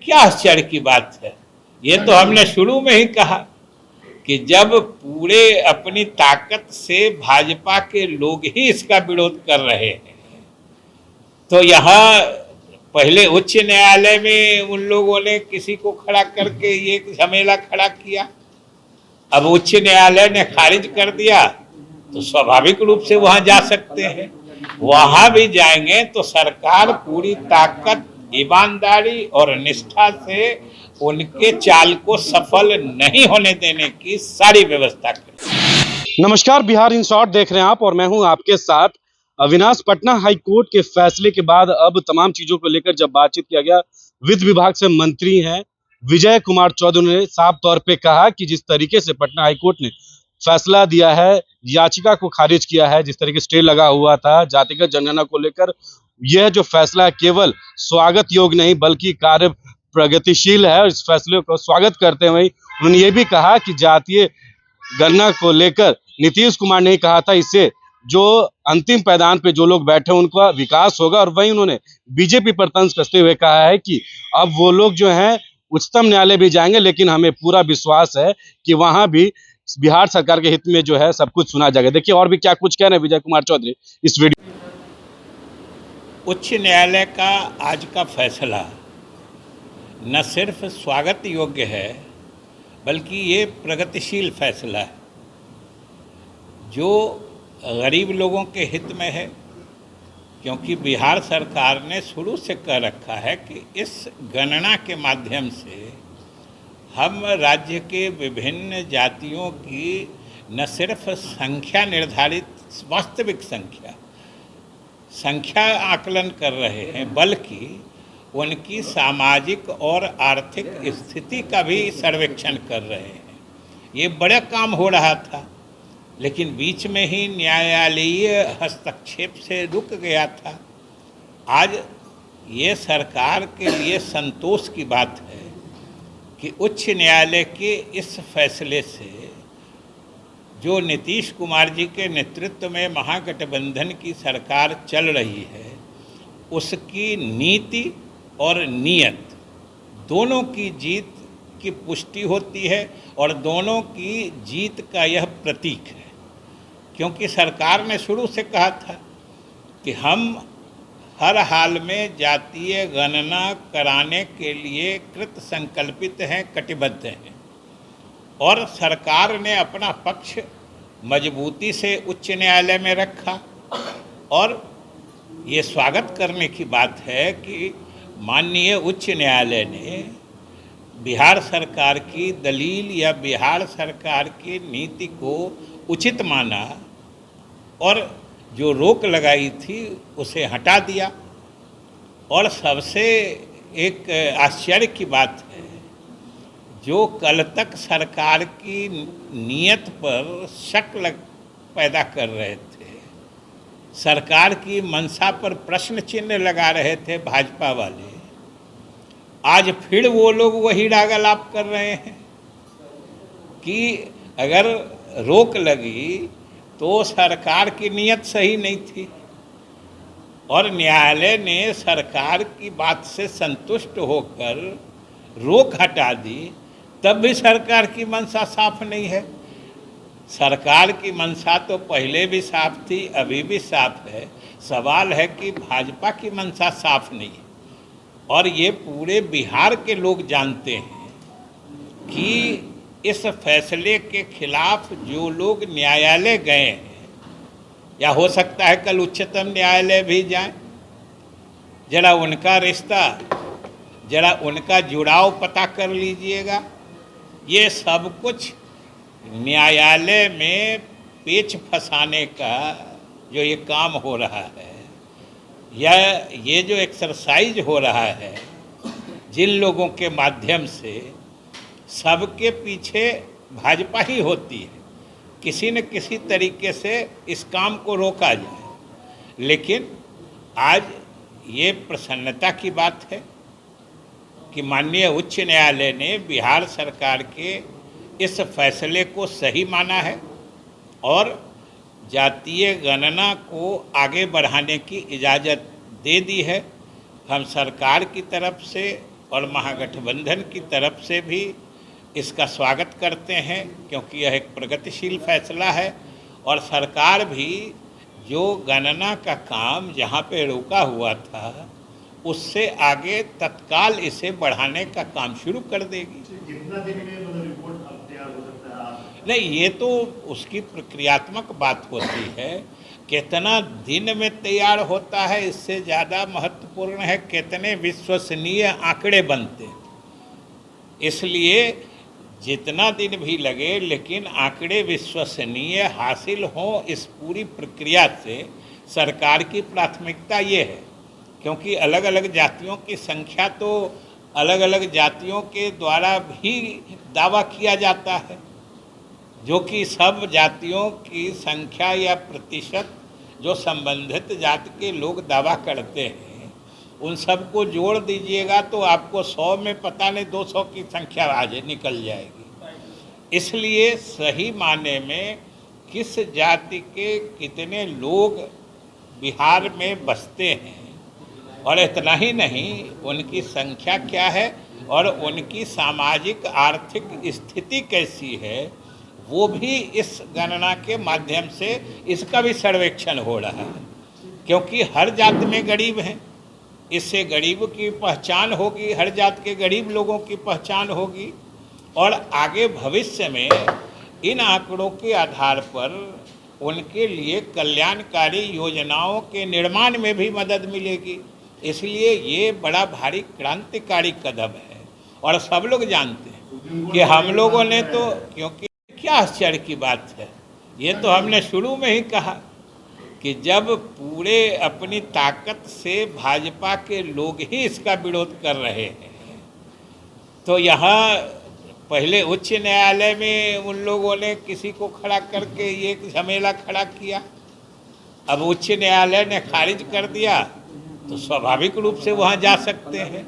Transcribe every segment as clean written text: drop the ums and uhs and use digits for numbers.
क्या आश्चर्य की बात है। ये तो हमने शुरू में ही कहा कि जब पूरे अपनी ताकत से भाजपा के लोग ही इसका विरोध कर रहे हैं, तो यहाँ पहले उच्च न्यायालय में उन लोगों ने किसी को खड़ा करके ये झमेला खड़ा किया, अब उच्च न्यायालय ने खारिज कर दिया तो स्वाभाविक रूप से वहां जा सकते हैं। वहां भी जाएंगे तो सरकार पूरी ताकत, ईमानदारी और निष्ठा से उनके चाल को सफल नहीं होने देने की सारी व्यवस्था करें। नमस्कार, बिहार इन शॉर्ट देख रहे हैं आप और मैं हूं आपके साथ अविनाश। पटना हाई कोर्ट के फैसले के बाद अब तमाम चीजों को लेकर जब बातचीत किया गया, वित्त विभाग से मंत्री हैं विजय कुमार चौधरी ने साफ तौर पे कहा कि जिस तरीके से पटना हाई कोर्ट ने फैसला दिया है, याचिका को खारिज किया है, जिस तरीके स्टे लगा हुआ था जातिगत जनगणना को लेकर, यह जो फैसला है केवल स्वागत योग्य नहीं बल्कि कार्य प्रगतिशील है। और इस फैसले को स्वागत करते हुए उन्होंने ये भी कहा कि जातीय गणना को लेकर नीतीश कुमार ने कहा था, इससे जो अंतिम पैदान पे जो लोग बैठे उनका विकास होगा। और वहीं उन्होंने बीजेपी पर तंज कसते हुए कहा है कि अब वो लोग जो हैं उच्चतम न्यायालय भी जाएंगे, लेकिन हमें पूरा विश्वास है कि वहां भी बिहार सरकार के हित में जो है सब कुछ सुना जाएगा। देखिए और भी क्या कुछ कह रहे हैं विजय कुमार चौधरी इस वीडियो। उच्च न्यायालय का आज का फैसला न सिर्फ स्वागत योग्य है बल्कि ये प्रगतिशील फैसला है जो गरीब लोगों के हित में है, क्योंकि बिहार सरकार ने शुरू से कह रखा है कि इस गणना के माध्यम से हम राज्य के विभिन्न जातियों की न सिर्फ संख्या निर्धारित, वास्तविक संख्या आकलन कर रहे हैं बल्कि उनकी सामाजिक और आर्थिक स्थिति का भी सर्वेक्षण कर रहे हैं। ये बड़ा काम हो रहा था लेकिन बीच में ही न्यायालयीय हस्तक्षेप से रुक गया था। आज ये सरकार के लिए संतोष की बात है कि उच्च न्यायालय के इस फैसले से जो नीतीश कुमार जी के नेतृत्व में महागठबंधन की सरकार चल रही है उसकी नीति और नीयत दोनों की जीत की पुष्टि होती है और दोनों की जीत का यह प्रतीक है, क्योंकि सरकार ने शुरू से कहा था कि हम हर हाल में जातीय गणना कराने के लिए कृत संकल्पित हैं, कटिबद्ध हैं। और सरकार ने अपना पक्ष मजबूती से उच्च न्यायालय में रखा और ये स्वागत करने की बात है कि माननीय उच्च न्यायालय ने बिहार सरकार की दलील या बिहार सरकार की नीति को उचित माना और जो रोक लगाई थी उसे हटा दिया। और सबसे एक आश्चर्य की बात है, जो कल तक सरकार की नीयत पर शक पैदा कर रहे थे, सरकार की मंशा पर प्रश्न चिन्ह लगा रहे थे भाजपा वाले, आज फिर वो लोग वही रागालाप कर रहे हैं कि अगर रोक लगी तो सरकार की नीयत सही नहीं थी और न्यायालय ने सरकार की बात से संतुष्ट होकर रोक हटा दी, तब भी सरकार की मंशा साफ नहीं है। सरकार की मंशा तो पहले भी साफ थी, अभी भी साफ है। सवाल है कि भाजपा की मंशा साफ नहीं है और ये पूरे बिहार के लोग जानते हैं कि इस फैसले के खिलाफ जो लोग न्यायालय गए हैं या हो सकता है कल उच्चतम न्यायालय भी जाएं, जरा उनका रिश्ता, जरा उनका जुड़ाव पता कर लीजिएगा। ये सब कुछ न्यायालय में पेच फंसाने का जो ये काम हो रहा है या ये जो एक्सरसाइज हो रहा है, जिन लोगों के माध्यम से सबके पीछे भाजपा ही होती है, किसी न किसी तरीके से इस काम को रोका जाए। लेकिन आज ये प्रसन्नता की बात है कि माननीय उच्च न्यायालय ने बिहार सरकार के इस फैसले को सही माना है और जातीय गणना को आगे बढ़ाने की इजाज़त दे दी है। हम सरकार की तरफ से और महागठबंधन की तरफ से भी इसका स्वागत करते हैं, क्योंकि यह एक प्रगतिशील फैसला है और सरकार भी जो गणना का काम जहां पे रुका हुआ था उससे आगे तत्काल इसे बढ़ाने का काम शुरू कर देगी। कितना दिन में मतलब रिपोर्ट अब तैयार हो सकता है? नहीं, ये तो उसकी प्रक्रियात्मक बात होती है। कितना दिन में तैयार होता है इससे ज़्यादा महत्वपूर्ण है कितने विश्वसनीय आंकड़े बनते हैं। इसलिए जितना दिन भी लगे लेकिन आंकड़े विश्वसनीय हासिल हों, इस पूरी प्रक्रिया से सरकार की प्राथमिकता ये है, क्योंकि अलग अलग जातियों की संख्या तो अलग अलग जातियों के द्वारा भी दावा किया जाता है, जो कि सब जातियों की संख्या या प्रतिशत जो संबंधित जाति के लोग दावा करते हैं उन सबको जोड़ दीजिएगा तो आपको 100 में पता नहीं 200 की संख्या आज निकल जाएगी। इसलिए सही माने में किस जाति के कितने लोग बिहार में बसते हैं और इतना ही नहीं उनकी संख्या क्या है और उनकी सामाजिक आर्थिक स्थिति कैसी है, वो भी इस गणना के माध्यम से इसका भी सर्वेक्षण हो रहा है। क्योंकि हर जात में गरीब हैं, इससे गरीब की पहचान होगी, हर जात के गरीब लोगों की पहचान होगी और आगे भविष्य में इन आंकड़ों के आधार पर उनके लिए कल्याणकारी योजनाओं के निर्माण में भी मदद मिलेगी। इसलिए ये बड़ा भारी क्रांतिकारी कदम है और सब लोग जानते हैं कि हम लोगों ने तो, क्योंकि क्या आश्चर्य की बात है, ये तो हमने शुरू में ही कहा कि जब पूरे अपनी ताकत से भाजपा के लोग ही इसका विरोध कर रहे हैं तो यहाँ पहले उच्च न्यायालय में उन लोगों ने किसी को खड़ा करके ये झमेला खड़ा किया, अब उच्च न्यायालय ने खारिज कर दिया तो स्वाभाविक रूप से वहाँ जा सकते हैं।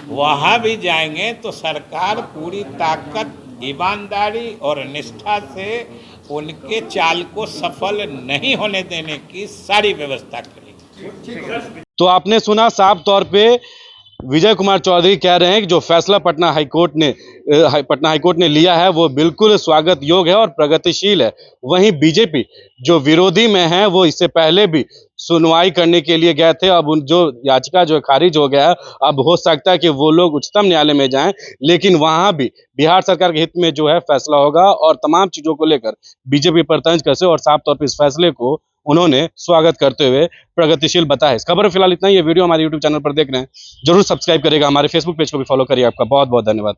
वहाँ भी जाएंगे तो सरकार पूरी ताकत, ईमानदारी और निष्ठा से उनके चाल को सफल नहीं होने देने की सारी व्यवस्था करेगी। तो आपने सुना, साफ तौर पे विजय कुमार चौधरी कह रहे हैं कि जो फैसला पटना हाईकोर्ट ने लिया है वो बिल्कुल स्वागत योग्य है और प्रगतिशील है। वहीं बीजेपी जो विरोधी में है वो इससे पहले भी सुनवाई करने के लिए गए थे, अब जो याचिका जो खारिज हो गया है, अब हो सकता है कि वो लोग उच्चतम न्यायालय में जाएं, लेकिन वहां भी बिहार सरकार के हित में जो है फैसला होगा और तमाम चीजों को लेकर बीजेपी पर तंज कसे और साफ तौर पर इस फैसले को उन्होंने स्वागत करते हुए प्रगतिशील बताया। इस खबर फिलहाल इतना ही। ये वीडियो हमारे यूट्यूब चैनल पर देख रहे हैं, जरूर सब्सक्राइब करेगा, हमारे फेसबुक पेज को भी फॉलो करिए। आपका बहुत बहुत धन्यवाद।